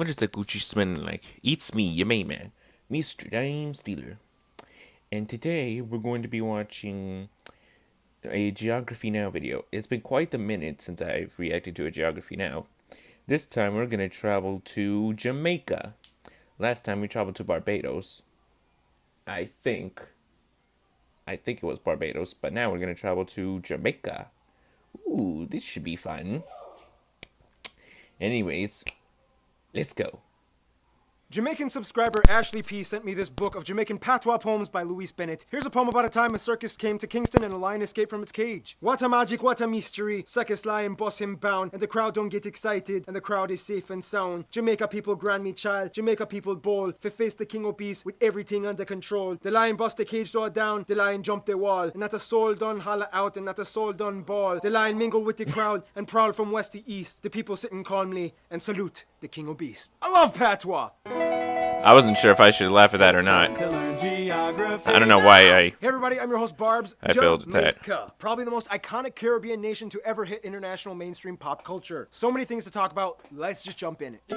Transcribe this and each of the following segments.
What is the Gucci smelling like? It's me, your main man, Mr. Dime Stealer. And today we're going to be watching a Geography Now video. It's been quite the minute since I've reacted to a Geography Now. This time we're going to travel to Jamaica. Last time we traveled to Barbados. I think it was Barbados, but now we're going to travel to Jamaica. Ooh, this should be fun. Anyways, let's go. Jamaican subscriber Ashley P sent me this book of Jamaican Patois poems by Louise Bennett. Here's a poem about a time a circus came to Kingston and a lion escaped from its cage. What a magic, what a mystery. Circus lion boss him bound, and the crowd don't get excited, and the crowd is safe and sound. Jamaica people grand me child, Jamaica people bold, for face the king obese with everything under control. The lion bust the cage door down, the lion jumped the wall, and not a soul done holler out, and not a soul done bawl. The lion mingled with the crowd and prowled from west to east. The people sitting calmly and salute the king obese. I love Patois. I wasn't sure if I should laugh at that or not. I don't know why Hey everybody, I'm your host Barbs. I failed at that. Jamaica, probably the most iconic Caribbean nation to ever hit international mainstream pop culture. So many things to talk about, let's just jump in it.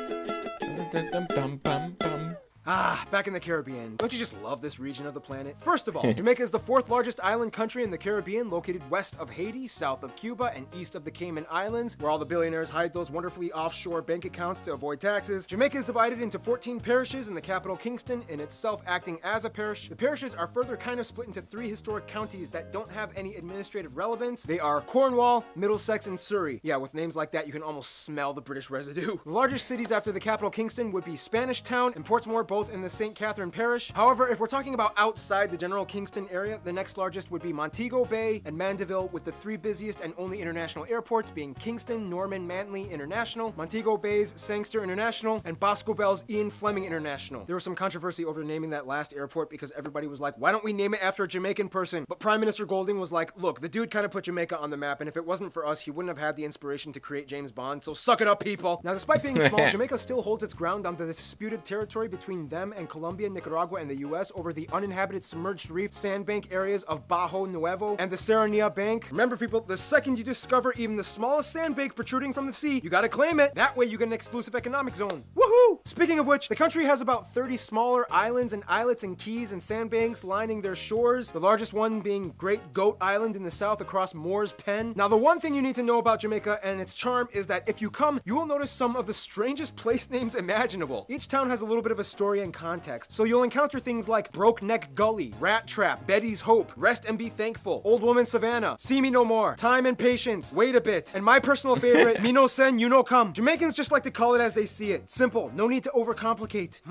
Back in the Caribbean. Don't you just love this region of the planet? First of all, Jamaica is the fourth largest island country in the Caribbean, located west of Haiti, south of Cuba, and east of the Cayman Islands, where all the billionaires hide those wonderfully offshore bank accounts to avoid taxes. Jamaica is divided into 14 parishes, and the capital, Kingston, in itself acting as a parish. The parishes are further kind of split into 3 historic counties that don't have any administrative relevance. They are Cornwall, Middlesex, and Surrey. Yeah, with names like that, you can almost smell the British residue. The largest cities after the capital, Kingston, would be Spanish Town and Portsmouth, both in the St. Catherine Parish. However, if we're talking about outside the general Kingston area, the next largest would be Montego Bay and Mandeville, with the 3 busiest and only international airports being Kingston, Norman, Manly International, Montego Bay's Sangster International, and Boscobel's Ian Fleming International. There was some controversy over naming that last airport because everybody was like, why don't we name it after a Jamaican person? But Prime Minister Golding was like, look, the dude kind of put Jamaica on the map, and if it wasn't for us, he wouldn't have had the inspiration to create James Bond, so suck it up, people. Now, despite being small, Jamaica still holds its ground on the disputed territory between them and Colombia, Nicaragua, and the US over the uninhabited submerged reef sandbank areas of Bajo Nuevo and the Serranía Bank. Remember, people, the second you discover even the smallest sandbank protruding from the sea, you gotta claim it. That way you get an exclusive economic zone. Woohoo! Speaking of which, the country has about 30 smaller islands and islets and keys and sandbanks lining their shores, the largest one being Great Goat Island in the south across Moore's Pen. Now, the one thing you need to know about Jamaica and its charm is that if you come, you will notice some of the strangest place names imaginable. Each town has a little bit of a story and context, so you'll encounter things like Broke Neck Gully, Rat Trap, Betty's Hope, Rest and Be Thankful, Old Woman Savannah, See Me No More, Time and Patience, Wait a Bit, and my personal favorite, Me No Sen, You No Come. Jamaicans just like to call it as they see it. Simple, no need to overcomplicate.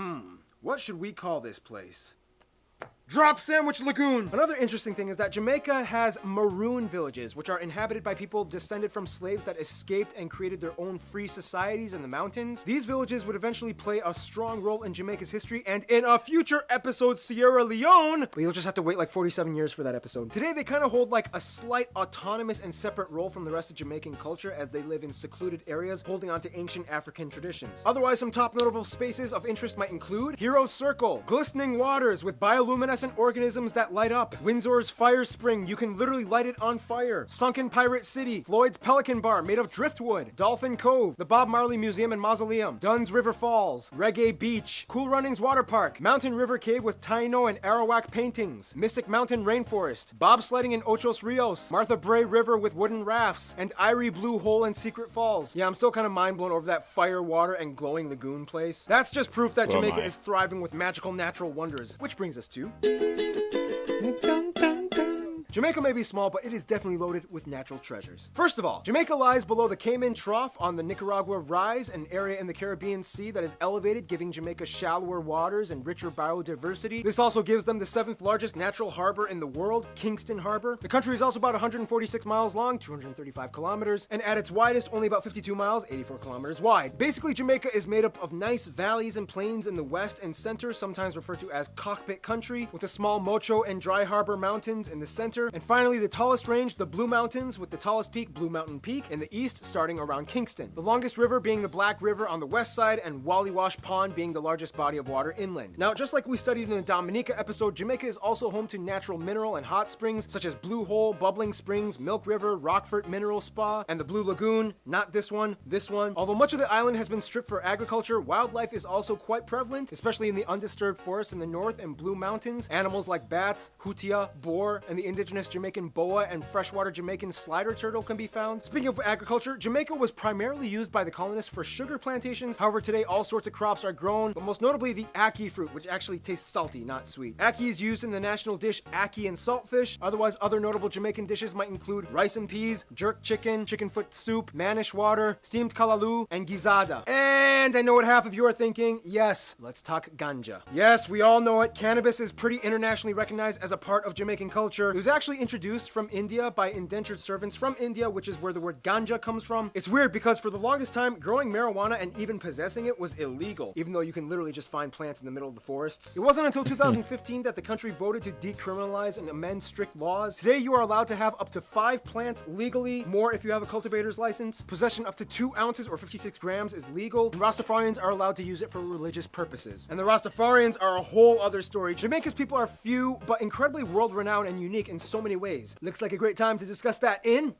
What should we call this place? Drop Sandwich Lagoon! Another interesting thing is that Jamaica has Maroon Villages, which are inhabited by people descended from slaves that escaped and created their own free societies in the mountains. These villages would eventually play a strong role in Jamaica's history and in a future episode, Sierra Leone, but you'll just have to wait like 47 years for that episode. Today, they kind of hold like a slight autonomous and separate role from the rest of Jamaican culture as they live in secluded areas holding on to ancient African traditions. Otherwise, some top notable spaces of interest might include Hero Circle, glistening waters with bioluminescent organisms that light up, Windsor's Fire Spring, you can literally light it on fire, Sunken Pirate City, Floyd's Pelican Bar made of driftwood, Dolphin Cove, the Bob Marley Museum and Mausoleum, Dunn's River Falls, Reggae Beach, Cool Runnings Water Park, Mountain River Cave with Taino and Arawak paintings, Mystic Mountain Rainforest, bobsledding in Ochos Rios, Martha Bray River with wooden rafts, and Irie Blue Hole and Secret Falls. Yeah, I'm still kind of mind blown over that fire water and glowing lagoon place. That's just proof that Jamaica is thriving with magical natural wonders, which brings us to Jamaica may be small, but it is definitely loaded with natural treasures. First of all, Jamaica lies below the Cayman Trough on the Nicaragua Rise, an area in the Caribbean Sea that is elevated, giving Jamaica shallower waters and richer biodiversity. This also gives them the 7th largest natural harbor in the world, Kingston Harbor. The country is also about 146 miles long, 235 kilometers, and at its widest, only about 52 miles, 84 kilometers wide. Basically, Jamaica is made up of nice valleys and plains in the west and center, sometimes referred to as cockpit country, with the small Mocho and Dry Harbor Mountains in the center, Chapter. And finally, the tallest range, the Blue Mountains, with the tallest peak, Blue Mountain Peak, in the east, starting around Kingston. The longest river being the Black River on the west side, and Wallywash Pond being the largest body of water inland. Now, just like we studied in the Dominica episode, Jamaica is also home to natural mineral and hot springs, such as Blue Hole, Bubbling Springs, Milk River, Rockfort Mineral Spa, and the Blue Lagoon. Not this one, this one. Although much of the island has been stripped for agriculture, wildlife is also quite prevalent, especially in the undisturbed forests in the north and Blue Mountains. Animals like bats, hutia, boar, and the indigenous Jamaican boa and freshwater Jamaican slider turtle can be found. Speaking of agriculture, Jamaica was primarily used by the colonists for sugar plantations. However, today all sorts of crops are grown, but most notably the ackee fruit, which actually tastes salty, not sweet. Ackee is used in the national dish ackee and saltfish. Otherwise, other notable Jamaican dishes might include rice and peas, jerk chicken, chicken foot soup, manish water, steamed kalaloo, and gizada. And I know what half of you are thinking. Yes, let's talk ganja. Yes, we all know it. Cannabis is pretty internationally recognized as a part of Jamaican culture. It was actually introduced from India by indentured servants from India, which is where the word ganja comes from. It's weird because for the longest time, growing marijuana and even possessing it was illegal, even though you can literally just find plants in the middle of the forests. It wasn't until 2015 that the country voted to decriminalize and amend strict laws. Today, you are allowed to have up to 5 plants legally, more if you have a cultivator's license. Possession up to 2 ounces or 56 grams is legal, and Rastafarians are allowed to use it for religious purposes. And the Rastafarians are a whole other story. Jamaica's people are few, but incredibly world-renowned and unique in so many ways. Looks like a great time to discuss that in...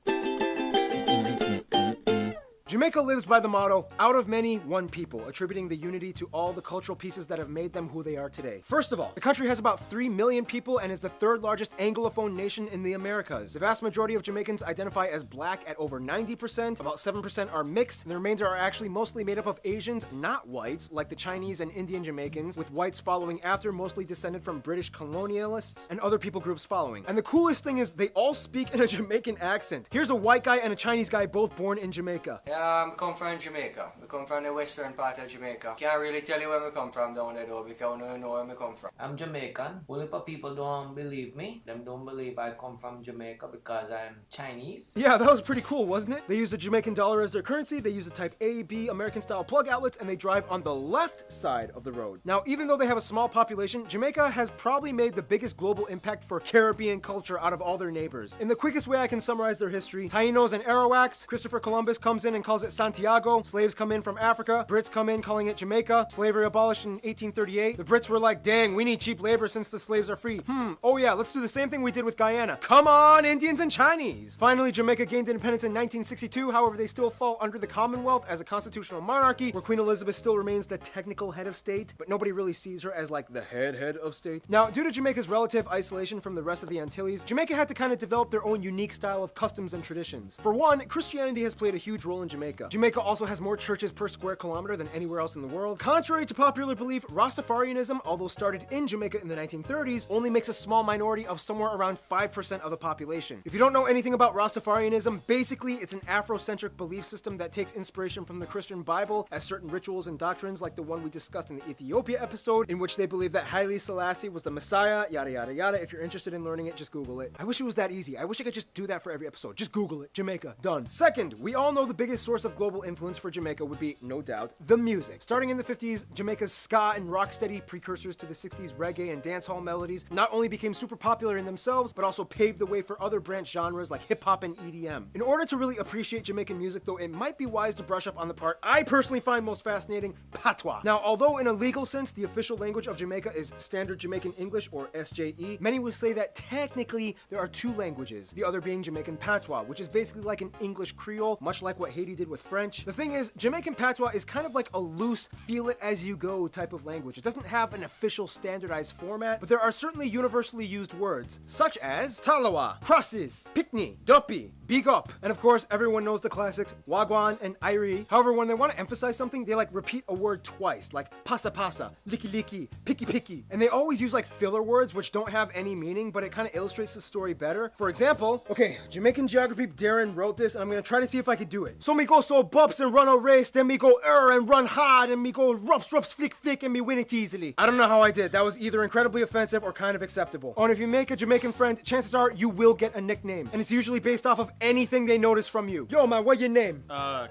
Jamaica lives by the motto, out of many, one people, attributing the unity to all the cultural pieces that have made them who they are today. First of all, the country has about 3 million people and is the 3rd largest Anglophone nation in the Americas. The vast majority of Jamaicans identify as black at over 90%, about 7% are mixed, and the remainder are actually mostly made up of Asians, not whites, like the Chinese and Indian Jamaicans, with whites following after, mostly descended from British colonialists, and other people groups following. And the coolest thing is, they all speak in a Jamaican accent. Here's a white guy and a Chinese guy both born in Jamaica. I come from Jamaica. We come from the western part of Jamaica. Can't really tell you where we come from down there though, because you don't know where we come from. I'm Jamaican. Well, if people don't believe me, them don't believe I come from Jamaica because I'm Chinese. Yeah, that was pretty cool, wasn't it? They use the Jamaican dollar as their currency, they use the type A, B, American-style plug outlets, and they drive on the left side of the road. Now, even though they have a small population, Jamaica has probably made the biggest global impact for Caribbean culture out of all their neighbors. In the quickest way I can summarize their history, Tainos and Arawaks, Christopher Columbus comes in and calls it Santiago, slaves come in from Africa, Brits come in calling it Jamaica, slavery abolished in 1838. The Brits were like, dang, we need cheap labor since the slaves are free. Oh yeah, let's do the same thing we did with Guyana. Come on, Indians and Chinese! Finally, Jamaica gained independence in 1962, however, they still fall under the Commonwealth as a constitutional monarchy, where Queen Elizabeth still remains the technical head of state, but nobody really sees her as like the head of state. Now, due to Jamaica's relative isolation from the rest of the Antilles, Jamaica had to kind of develop their own unique style of customs and traditions. For one, Christianity has played a huge role in Jamaica. Jamaica also has more churches per square kilometer than anywhere else in the world. Contrary to popular belief, Rastafarianism, although started in Jamaica in the 1930s, only makes a small minority of somewhere around 5% of the population. If you don't know anything about Rastafarianism, basically it's an Afrocentric belief system that takes inspiration from the Christian Bible as certain rituals and doctrines like the one we discussed in the Ethiopia episode, in which they believe that Haile Selassie was the Messiah, yada yada yada. If you're interested in learning it, just Google it. I wish it was that easy. I wish I could just do that for every episode. Just Google it. Jamaica. Done. Second, we all know the biggest source of global influence for Jamaica would be, no doubt, the music. Starting in the 50s, Jamaica's ska and rocksteady precursors to the 60s reggae and dancehall melodies not only became super popular in themselves, but also paved the way for other branch genres like hip-hop and EDM. In order to really appreciate Jamaican music, though, it might be wise to brush up on the part I personally find most fascinating, patois. Now, although in a legal sense, the official language of Jamaica is Standard Jamaican English, or SJE, many will say that technically there are 2 languages, the other being Jamaican Patois, which is basically like an English Creole, much like what Haiti did with French. The thing is, Jamaican Patois is kind of like a loose, feel-it-as-you-go type of language. It doesn't have an official standardized format, but there are certainly universally used words, such as talawa, crosses, pickney, duppy, big up, and of course, everyone knows the classics, wagwan and irie. However, when they want to emphasize something, they like repeat a word twice, like pasa pasa, licky licky, picky picky, and they always use like filler words which don't have any meaning, but it kind of illustrates the story better. For example, okay, Jamaican geography Darren wrote this, and I'm gonna try to see if I could do it. So me go so bops and run a race, then me go and run hard, and me go rups flick flick and me win it easily. I don't know how I did. That was either incredibly offensive or kind of acceptable. Oh, and if you make a Jamaican friend, chances are you will get a nickname. And it's usually based off of anything they notice from you. Yo man, what your name?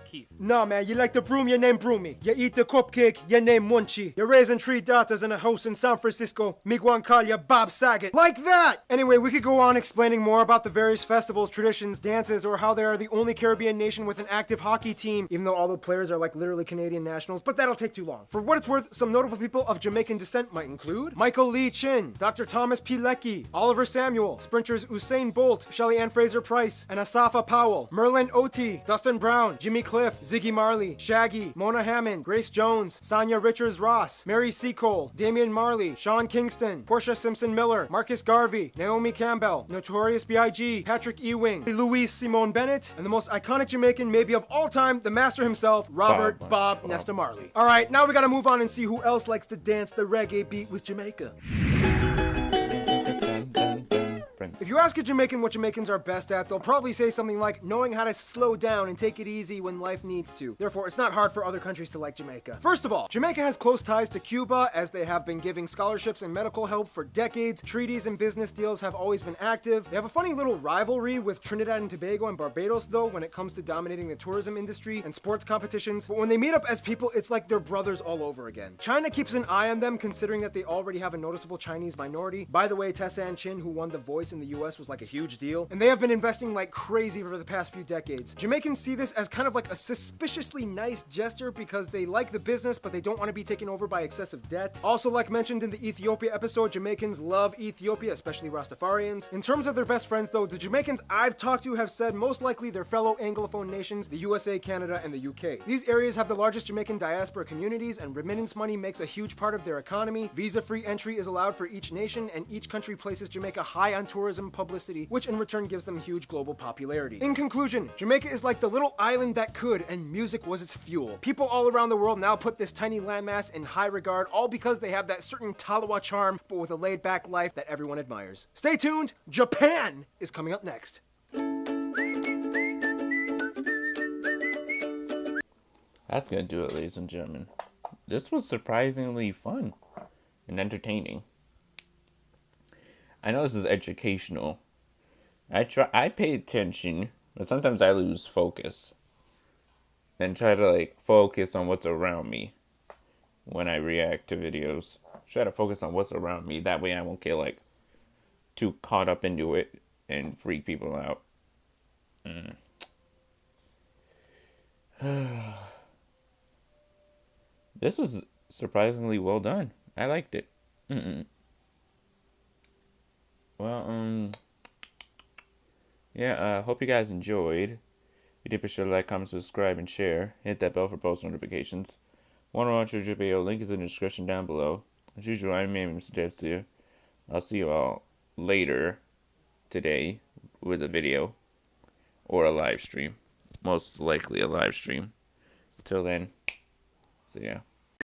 Keith. Nah man, you like the broom, your name Broomy. You eat the cupcake, your name Munchie. You're raising 3 daughters in a house in San Francisco. Me go and call you Bob Saget. Like that! Anyway, we could go on explaining more about the various festivals, traditions, dances, or how they are the only Caribbean nation with an active hockey team, even though all the players are like literally Canadian nationals, but that'll take too long. For what it's worth, some notable people of Jamaican descent might include Michael Lee Chin, Dr. Thomas P. Leckie, Oliver Samuel, sprinters Usain Bolt, Shelly Ann Fraser Price, and Asafa Powell, Merlin Oti, Dustin Brown, Jimmy Cliff, Ziggy Marley, Shaggy, Mona Hammond, Grace Jones, Sonia Richards Ross, Mary Seacole, Damian Marley, Sean Kingston, Portia Simpson Miller, Marcus Garvey, Naomi Campbell, Notorious B.I.G., Patrick Ewing, Louise Simone Bennett, and the most iconic Jamaican maybe of all time, the master himself, Robert Bob Nesta Marley. Alright, now we gotta move on and see who else likes to dance the reggae beat with Jamaica. If you ask a Jamaican what Jamaicans are best at, they'll probably say something like knowing how to slow down and take it easy when life needs to. Therefore, it's not hard for other countries to like Jamaica. First of all, Jamaica has close ties to Cuba, as they have been giving scholarships and medical help for decades. Treaties and business deals have always been active. They have a funny little rivalry with Trinidad and Tobago and Barbados, though, when it comes to dominating the tourism industry and sports competitions. But when they meet up as people, it's like they're brothers all over again. China keeps an eye on them, considering that they already have a noticeable Chinese minority. By the way, Tessanne Chin, who won The Voice in the US, was like a huge deal, and they have been investing like crazy over the past few decades. Jamaicans see this as kind of like a suspiciously nice gesture because they like the business, but they don't want to be taken over by excessive debt. Also, like mentioned in the Ethiopia episode, Jamaicans love Ethiopia, especially Rastafarians. In terms of their best friends though, the Jamaicans I've talked to have said most likely their fellow Anglophone nations, the USA, Canada, and the UK. These areas have the largest Jamaican diaspora communities, and remittance money makes a huge part of their economy. Visa-free entry is allowed for each nation, and each country places Jamaica high on tourism publicity, which in return gives them huge global popularity. In conclusion, Jamaica is like the little island that could, and music was its fuel. People all around the world now put this tiny landmass in high regard, all because they have that certain Talawa charm, but with a laid-back life that everyone admires. Stay tuned, Japan is coming up next. That's gonna do it, ladies and gentlemen. This was surprisingly fun and entertaining. I know this is educational. I pay attention, but sometimes I lose focus. And try to like focus on what's around me when I react to videos. Try to focus on what's around me. That way I won't get like too caught up into it and freak people out. This was surprisingly well done. I liked it. Well, yeah, hope you guys enjoyed. If you did, be sure to like, comment, subscribe, and share. Hit that bell for post notifications. Want to watch your video? Link is in the description down below. As usual, I'm Mr. Debs here. I'll see you all later today with a video or a live stream. Most likely a live stream. Till then, see ya.